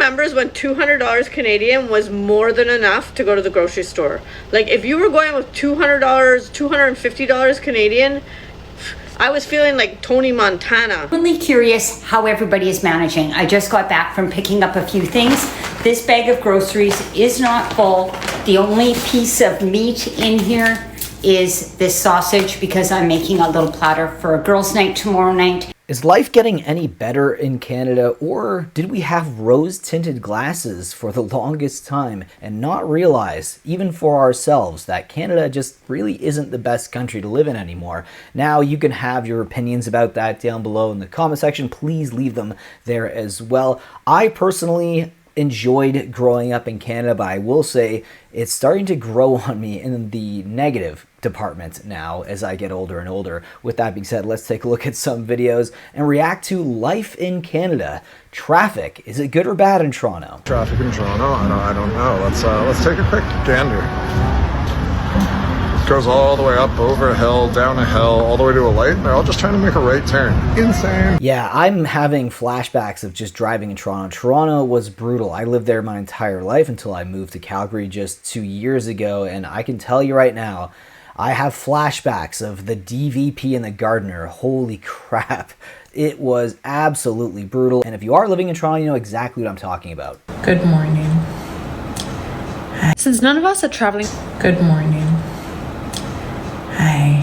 remembers when $200 Canadian was more than enough to go to the grocery store? Like, if you were going with $200, $250 Canadian, I was feeling like Tony Montana. I'm really curious how everybody is managing. I just got back from picking up a few things. This bag of groceries is not full. The only piece of meat in here is this sausage because I'm making a little platter for a girls' night tomorrow night. Is life getting any better in Canada, or did we have rose-tinted glasses for the longest time and not realize, even for ourselves, that Canada just really isn't the best country to live in anymore? Now, you can have your opinions about that down below in the comment section. Please leave them there as well. I personally enjoyed growing up in Canada, but I will say it's starting to grow on me in the negative department now as I get older and older. With that being said, let's take a look at some videos and react to life in Canada. Traffic, is it good or bad in Toronto? Traffic in Toronto? I don't know. Let's take a quick gander. It goes all the way up over a hill, down a hill, all the way to a light, and they're all just trying to make a right turn. Insane. Yeah, I'm having flashbacks of just driving in Toronto. Toronto was brutal. I lived there my entire life until I moved to Calgary just 2 years ago, and I can tell you right now, I have flashbacks of the DVP and the Gardiner. Holy crap. It was absolutely brutal. And if you are living in Toronto, you know exactly what I'm talking about. Good morning. Since none of us are traveling... Good morning. I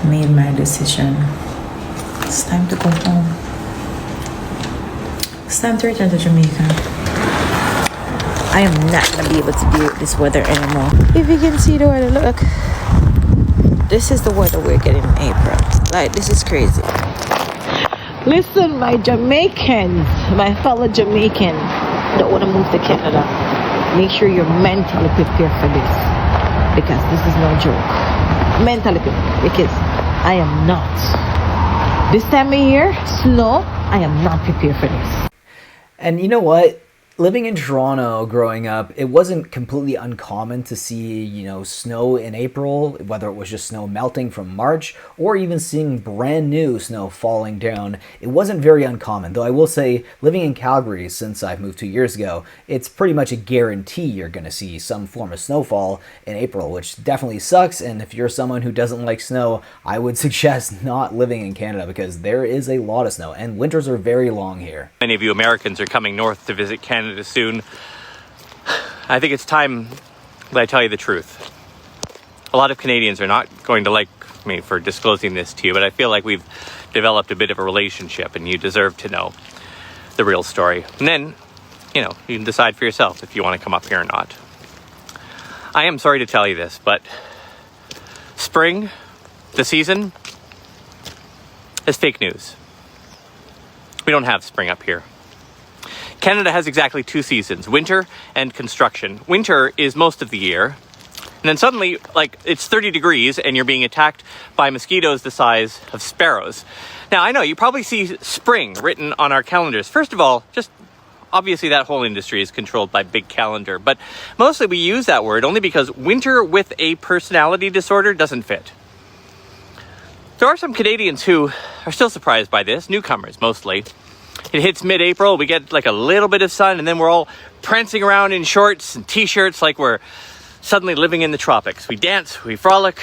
made my decision. It's time to go home. It's time to return to Jamaica. I am not going to be able to deal with this weather anymore. If you can see the weather, look. This is the weather we're getting in April. Like, this is crazy. Listen, my Jamaicans, my fellow Jamaican, don't want to move to Canada. Make sure you're mentally prepared for this. Because this is no joke. Mentally prepared. Because I am not. This time of year, snow, I am not prepared for this. And you know what? Living in Toronto growing up, it wasn't completely uncommon to see, you know, snow in April, whether it was just snow melting from March or even seeing brand new snow falling down. It wasn't very uncommon, though I will say living in Calgary since I've moved 2 years ago, it's pretty much a guarantee you're going to see some form of snowfall in April, which definitely sucks. And if you're someone who doesn't like snow, I would suggest not living in Canada because there is a lot of snow and winters are very long here. Many of you Americans are coming north to visit Canada soon. I think it's time that I tell you the truth. A lot of Canadians are not going to like me for disclosing this to you, but I feel like we've developed a bit of a relationship and you deserve to know the real story. And then, you know, you can decide for yourself if you want to come up here or not. I am sorry to tell you this, but spring, the season, is fake news. We don't have spring up here. Canada has exactly 2 seasons, winter and construction. Winter is most of the year, and then suddenly, like, it's 30 degrees and you're being attacked by mosquitoes the size of sparrows. Now, I know you probably see spring written on our calendars. First of all, just obviously that whole industry is controlled by Big Calendar, but mostly we use that word only because winter with a personality disorder doesn't fit. There are some Canadians who are still surprised by this, newcomers mostly. It hits mid-April, we get like a little bit of sun, and then we're all prancing around in shorts and t-shirts like we're suddenly living in the tropics. We dance, we frolic,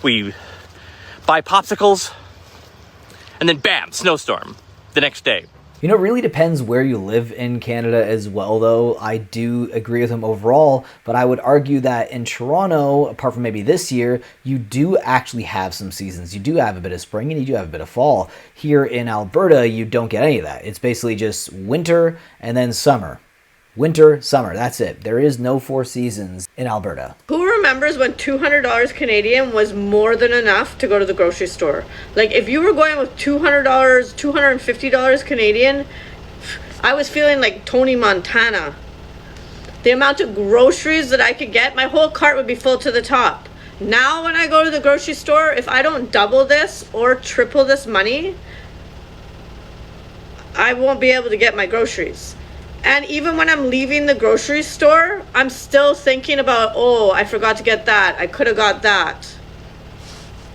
we buy popsicles, and then bam, snowstorm the next day. You know, it really depends where you live in Canada as well, though. I do agree with him overall, but I would argue that in Toronto, apart from maybe this year, you do actually have some seasons. You do have a bit of spring and you do have a bit of fall. Here in Alberta, you don't get any of that. It's basically just winter and then summer. Winter, summer, that's it. There is no 4 seasons in Alberta. Who remembers when $200 Canadian was more than enough to go to the grocery store? Like, if you were going with $200, $250 Canadian, I was feeling like Tony Montana. The amount of groceries that I could get, my whole cart would be full to the top. Now when I go to the grocery store, if I don't double this or triple this money, I won't be able to get my groceries. And even when I'm leaving the grocery store, I'm still thinking about, oh, I forgot to get that. I could have got that.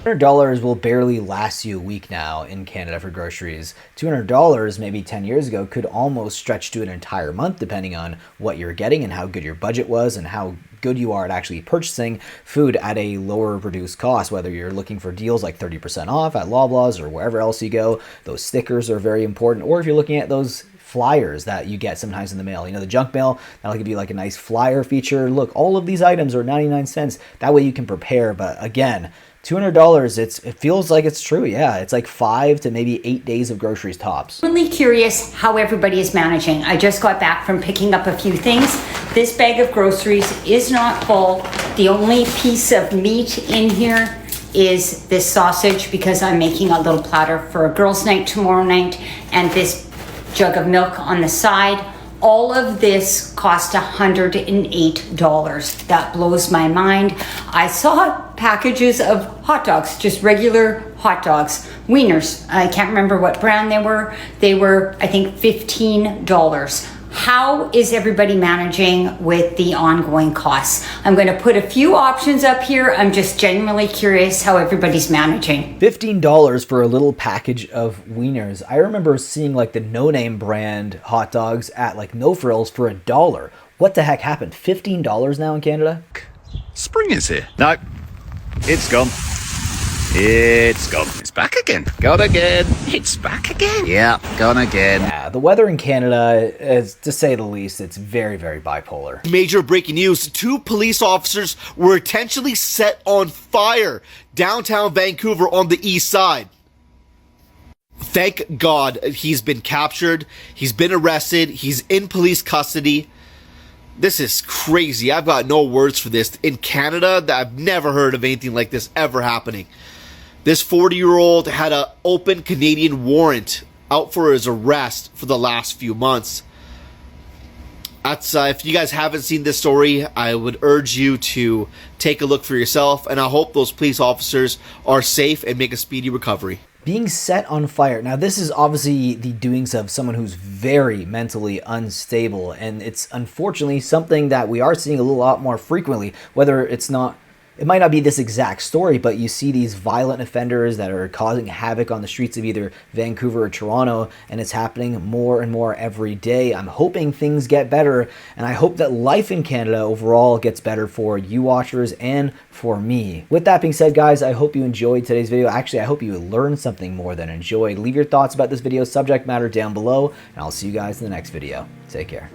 $100 will barely last you a week now in Canada for groceries. $200 maybe 10 years ago could almost stretch to an entire month depending on what you're getting and how good your budget was and how good you are at actually purchasing food at a lower reduced cost, whether you're looking for deals like 30% off at Loblaws or wherever else you go. Those stickers are very important. Or if you're looking at those flyers that you get sometimes in the mail, you know, the junk mail, that'll give you like a nice flyer feature. Look, all of these items are 99 cents. That way you can prepare. But again, $200, it feels like it's true. Yeah, it's like 5 to maybe 8 days of groceries tops. Really curious how everybody is managing. I just got back from picking up a few things. This bag of groceries is not full. The only piece of meat in here is this sausage because I'm making a little platter for a girls' night tomorrow night, and this jug of milk on the side. All of this cost $108. That blows my mind. I saw packages of hot dogs, just regular hot dogs, wieners. I can't remember what brand they were. They were, I think, $15. How is everybody managing with the ongoing costs? I'm going to put a few options up here. I'm just genuinely curious how everybody's managing. $15 for a little package of wieners. I remember seeing like the No Name brand hot dogs at like No Frills for $1. What the heck happened? $15 now in Canada? Spring is here. No, it's gone. It's gone. It's back again. Gone again. It's back again. Yeah, gone again. Yeah, the weather in Canada is, to say the least, it's very, very bipolar. Major breaking news. 2 police officers were intentionally set on fire downtown Vancouver on the east side. Thank God he's been captured. He's been arrested. He's in police custody. This is crazy. I've got no words for this. In Canada, I've never heard of anything like this ever happening. This 40-year-old had an open Canadian warrant out for his arrest for the last few months. That's if you guys haven't seen this story, I would urge you to take a look for yourself, and I hope those police officers are safe and make a speedy recovery. Being set on fire. Now, this is obviously the doings of someone who's very mentally unstable, and it's unfortunately something that we are seeing a lot more frequently, whether it's not. It might not be this exact story, but you see these violent offenders that are causing havoc on the streets of either Vancouver or Toronto, and it's happening more and more every day. I'm hoping things get better, and I hope that life in Canada overall gets better for you watchers and for me. With that being said, guys, I hope you enjoyed today's video. Actually, I hope you learned something more than enjoyed. Leave your thoughts about this video subject matter down below, and I'll see you guys in the next video. Take care.